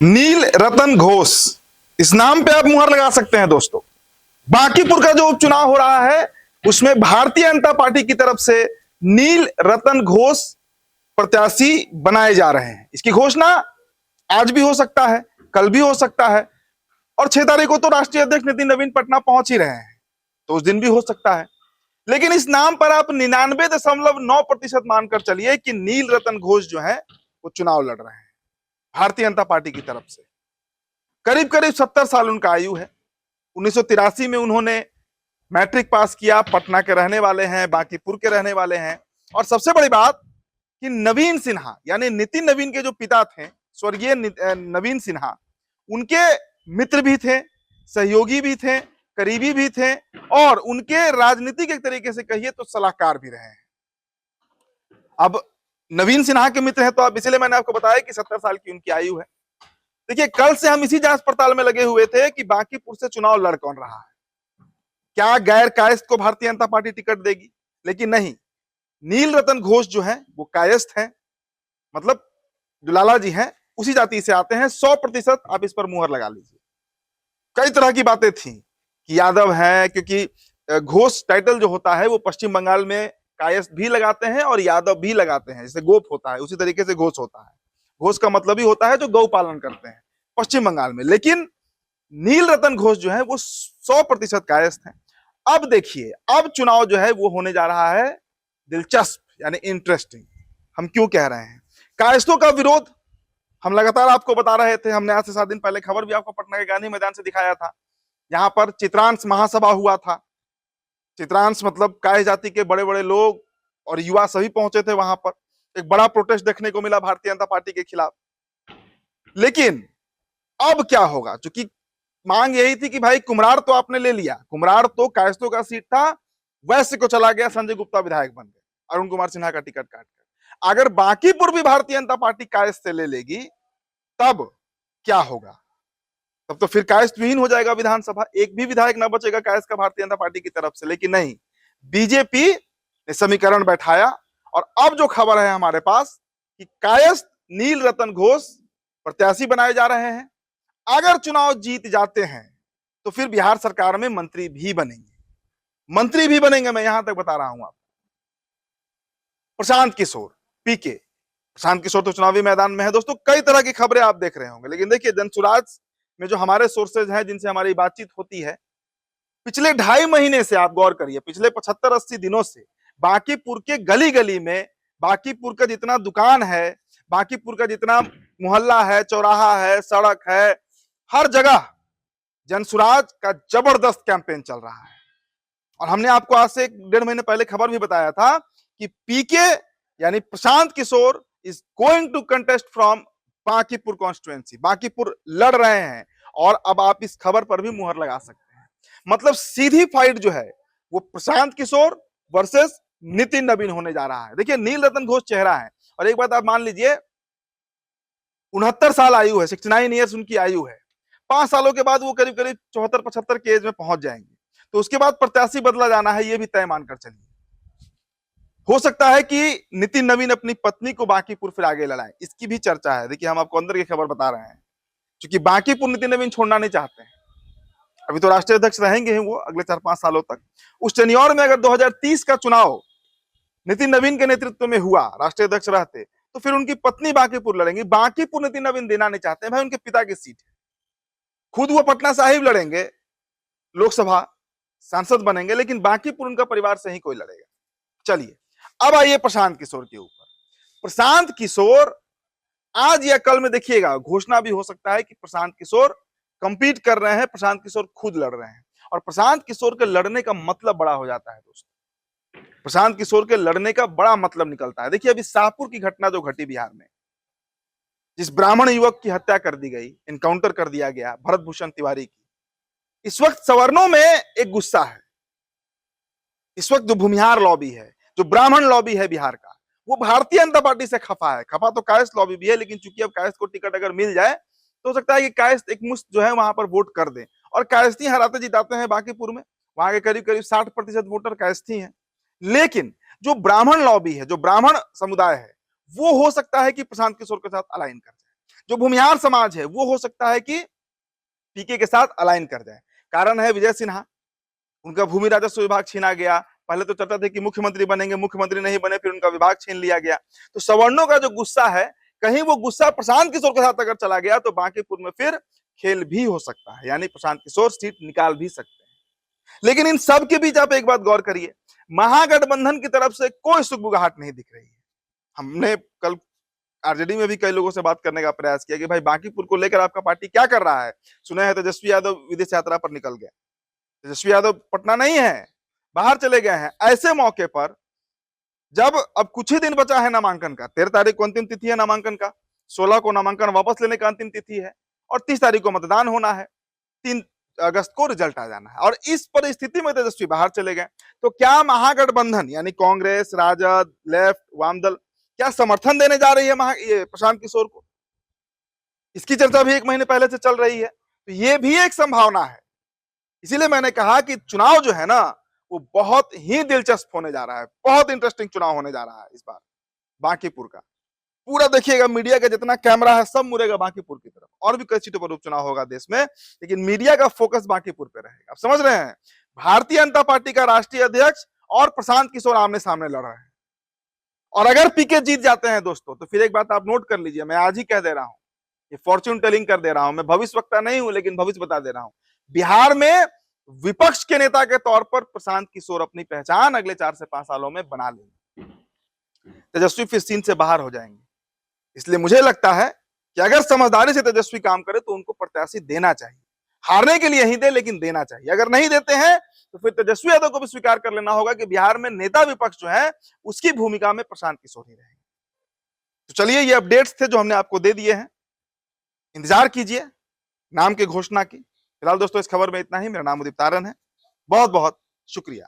नील रतन घोष, इस नाम पे आप मुहर लगा सकते हैं दोस्तों। बांकीपुर का जो उपचुनाव हो रहा है उसमें भारतीय जनता पार्टी की तरफ से नील रतन घोष प्रत्याशी बनाए जा रहे हैं। इसकी घोषणा आज भी हो सकता है, कल भी हो सकता है, और 6 तारीख को तो राष्ट्रीय अध्यक्ष नितिन नवीन पटना पहुंच ही रहे हैं, तो उस दिन भी हो सकता है। लेकिन इस नाम पर आप 99.9% मानकर चलिए कि नील रतन घोष जो है वो चुनाव लड़ रहे हैं भारतीय जनता पार्टी की तरफ से। करीब करीब 70 साल उनका आयु है। 1983 में उन्होंने मैट्रिक पास किया। पटना के रहने वाले हैं, बांकीपुर के रहने वाले हैं। और सबसे बड़ी बात कि नवीन सिन्हा यानी नितिन नवीन के जो पिता थे स्वर्गीय नवीन सिन्हा, उनके मित्र भी थे, सहयोगी भी थे, करीबी भी थे, और उनके राजनीतिक एक तरीके से कहिए तो सलाहकार भी रहे हैं। अब नवीन सिन्हा के मित्र हैं तो अब इसलिए मैंने आपको बताया कि 70 साल की उनकी आयु है। देखिए, कल से हम इसी जांच पड़ताल में लगे हुए थे कि बांकीपुर से चुनाव लड़ कौन रहा है, क्या गैर कायस्थ को भारतीय जनता पार्टी टिकट देगी। लेकिन नहीं, नील रतन घोष जो है वो कायस्थ है, मतलब जो लाला जी हैं उसी जाति से आते हैं। 100% आप इस पर मुहर लगा लीजिए। कई तरह की बातें थी कि यादव है, क्योंकि घोष टाइटल जो होता है वो पश्चिम बंगाल में कायस्थ भी लगाते हैं और यादव भी लगाते हैं। जैसे गोप होता है उसी तरीके से घोष होता है। घोष का मतलब ही होता है जो गौ पालन करते हैं पश्चिम बंगाल में। लेकिन नील रतन घोष जो है वो 100% कायस्थ है। अब देखिए, अब चुनाव जो है वो होने जा रहा है दिलचस्प, यानी इंटरेस्टिंग। हम क्यों कह रहे हैं कायस्थों का विरोध? हम लगातार आपको बता रहे थे, हमने आज से 7 दिन पहले खबर भी आपको पटना के गांधी मैदान से दिखाया था। यहाँ पर चित्रांश महासभा हुआ था। चित्रांश मतलब काय जाति के बड़े बड़े लोग और युवा सभी पहुंचे थे वहां पर। एक बड़ा प्रोटेस्ट देखने को मिला भारतीय जनता पार्टी के खिलाफ। लेकिन अब क्या होगा? क्योंकि मांग यही थी कि भाई कुम्हरार तो आपने ले लिया, कुम्हरार तो कायस्थों का सीट था, वैश्य को चला गया, संजय गुप्ता विधायक बन गए अरुण कुमार सिन्हा का टिकट काटकर। अगर बांकीपुर भी भारतीय जनता पार्टी कायस्थ से ले लेगी तब क्या होगा? तब तो फिर कायस्थ विहीन हो जाएगा विधानसभा, एक भी विधायक ना बचेगा कायस्थ का भारतीय जनता पार्टी की तरफ से। लेकिन नहीं, बीजेपी ने समीकरण बैठाया और अब जो खबर है हमारे पास कि कायस्थ नील रतन घोष प्रत्याशी बनाए जा रहे हैं। अगर चुनाव जीत जाते हैं तो फिर बिहार सरकार में मंत्री भी बनेंगे, मंत्री भी बनेंगे। मैं यहां तक बता रहा हूं आपको। प्रशांत किशोर, पीके, प्रशांत किशोर तो चुनावी मैदान में है दोस्तों। कई तरह की खबरें आप देख रहे होंगे, लेकिन देखिए जनसुराज में जो हमारे सोर्सेज हैं जिनसे हमारी बातचीत होती है, पिछले 2.5 महीने से आप गौर करिए, पिछले 75-80 दिनों से बांकीपुर के गली गली में, बांकीपुर का जितना दुकान है, बांकीपुर का जितना मोहल्ला है, चौराहा है, सड़क है, हर जगह जनसुराज का जबरदस्त कैंपेन चल रहा है। और हमने आपको आज से 1.5 महीने पहले खबर भी बताया था कि पीके यानी Prashant Kishor is going to contest from Bankipur constituency. Bankipur लड़ रहे हैं और अब आप इस खबर पर भी मुहर लगा सकते हैं। मतलब सीधी फाइट जो है वो प्रशांत किशोर वर्सेस नितिन नवीन होने जा रहा है। देखिए, नील रतन घोष चेहरा है, और एक बात आप मान लीजिए, 69 साल आयु है, 69 ईयर्स उनकी आयु है। 5 सालों के बाद वो करीब करीब 74-75 के एज में पहुंच जाएंगे, तो उसके बाद प्रत्याशी बदला जाना है, ये भी तय मानकर चलिए। हो सकता है कि नितिन नवीन अपनी पत्नी को बांकीपुर फिर आगे लड़ाए, इसकी भी चर्चा है। देखिए, हम आपको अंदर की खबर बता रहे हैं, क्योंकि बांकीपुर नितिन नवीन छोड़ना नहीं चाहते हैं। अभी तो राष्ट्रीय अध्यक्ष रहेंगे हैं वो अगले 4-5 सालों तक। उस टेन्योर में अगर 2030 का चुनाव नितिन नवीन के नेतृत्व में हुआ, राष्ट्रीय अध्यक्ष रहते, तो फिर उनकी पत्नी बांकीपुर लड़ेंगी। बांकीपुर नितिन नवीन देना नहीं चाहते भाई, उनके पिता की सीट है। खुद वो पटना साहिब लड़ेंगे, लोकसभा सांसद बनेंगे, लेकिन बांकीपुर उनका परिवार से ही कोई लड़ेगा। चलिए, अब आइए प्रशांत किशोर के ऊपर। प्रशांत किशोर आज या कल में देखिएगा घोषणा भी हो सकता है कि प्रशांत किशोर कंपीट कर रहे हैं, प्रशांत किशोर खुद लड़ रहे हैं। और प्रशांत किशोर के लड़ने का मतलब बड़ा हो जाता है दोस्तों। प्रशांत किशोर के लड़ने का बड़ा मतलब निकलता है। देखिए, अभी शाहपुर की घटना जो घटी बिहार में, जिस ब्राह्मण युवक की हत्या कर दी गई, इनकाउंटर कर दिया गया भरत भूषण तिवारी की, इस वक्त सवर्णों में एक गुस्सा है। इस वक्त जो भूमिहार लॉबी है, जो ब्राह्मण लॉबी है बिहार का, वो भारतीय जनता पार्टी से खफा है। खफा तो कायस्थ लॉबी भी है, लेकिन चूंकि अब कायस्थ को टिकट अगर मिल जाए तो हो सकता है कि कायस्थ एक मुश्त जो है वहां पर वोट कर दे, और कायस्थी हराते जिताते हैं बांकीपुर में। वहां के करीब करीब 60% वोटर कायस्थी हैं। लेकिन जो ब्राह्मण लॉबी है, जो ब्राह्मण समुदाय है, वो हो सकता है कि प्रशांत किशोर के साथ अलाइन कर जाए। जो भूमिहार समाज है वो हो सकता है कि पीके के साथ अलाइन कर जाए। कारण है विजय सिन्हा, उनका भूमि राजस्व विभाग छीना गया। पहले तो चर्चा थी कि मुख्यमंत्री बनेंगे, मुख्यमंत्री नहीं बने, फिर उनका विभाग छीन लिया गया। तो सवर्णों का जो गुस्सा है, कहीं वो गुस्सा प्रशांत किशोर के साथ अगर चला गया तो बांकीपुर में फिर खेल भी हो सकता है, यानी प्रशांत किशोर सीट निकाल भी सकते हैं। लेकिन इन सब के बीच आप एक बात गौर करिए, महागठबंधन की तरफ से कोई सुगबुगाहट नहीं दिख रही है। हमने कल आरजेडी में भी कई लोगों से बात करने का प्रयास किया कि भाई बांकीपुर को लेकर आपका पार्टी क्या कर रहा है। सुना है तेजस्वी यादव विदेश यात्रा पर निकल गए, तेजस्वी यादव पटना नहीं है, बाहर चले गए हैं। ऐसे मौके पर जब अब कुछ ही दिन बचा है नामांकन का, 13 तारीख को अंतिम तिथि है नामांकन का, 16 को नामांकन वापस लेने का अंतिम तिथि है और 30 तारीख को मतदान होना है, 3 अगस्त को रिजल्ट आ जाना है। और इस परिस्थिति में तेजस्वी बाहर चले गए, तो क्या महागठबंधन यानी कांग्रेस, राजद, लेफ्ट, वामदल क्या समर्थन देने जा रही है ये प्रशांत किशोर को? इसकी चर्चा भी 1 महीने पहले से चल रही है, तो ये भी एक संभावना है। इसीलिए मैंने कहा कि चुनाव जो है ना वो बहुत ही दिलचस्प होने जा रहा है, बहुत इंटरेस्टिंग चुनाव होने जा रहा है इस बार बांकीपुर का। पूरा देखिएगा, मीडिया का जितना कैमरा है सब मुड़ेगा बांकीपुर की तरफ। और भी कई सीटों पर उपचुनाव होगा देश में, लेकिन मीडिया का फोकस बांकीपुर पे रहेगा। आप समझ रहे हैं, भारतीय जनता पार्टी का राष्ट्रीय अध्यक्ष और प्रशांत किशोर आमने सामने लड़ रहे हैं। और अगर पीके जीत जाते हैं दोस्तों, तो फिर एक बात आप नोट कर लीजिए, मैं आज ही कह दे रहा हूं, ये फॉर्च्यून टेलिंग कर दे रहा हूं, मैं भविष्यवक्ता नहीं हूं लेकिन भविष्य बता दे रहा हूं। बिहार में विपक्ष के नेता के तौर पर प्रशांत किशोर अपनी पहचान अगले 4 से 5 सालों में बना लेंगे। तेजस्वी फिर सीन से बाहर हो जाएंगे। इसलिए मुझे लगता है कि अगर समझदारी से तेजस्वी काम करे तो उनको प्रत्याशी देना चाहिए। हारने के लिए ही दे, लेकिन देना चाहिए। अगर नहीं देते हैं तो फिर तेजस्वी यादव को भी स्वीकार कर लेना होगा कि बिहार में नेता विपक्ष जो है उसकी भूमिका में प्रशांत किशोर ही रहेंगे। तो चलिए, ये अपडेट्स थे जो हमने आपको दे दिए हैं। इंतजार कीजिए नाम की घोषणा की। फिलहाल दोस्तों इस खबर में इतना ही। मेरा नाम उदित तारन है। बहुत बहुत शुक्रिया।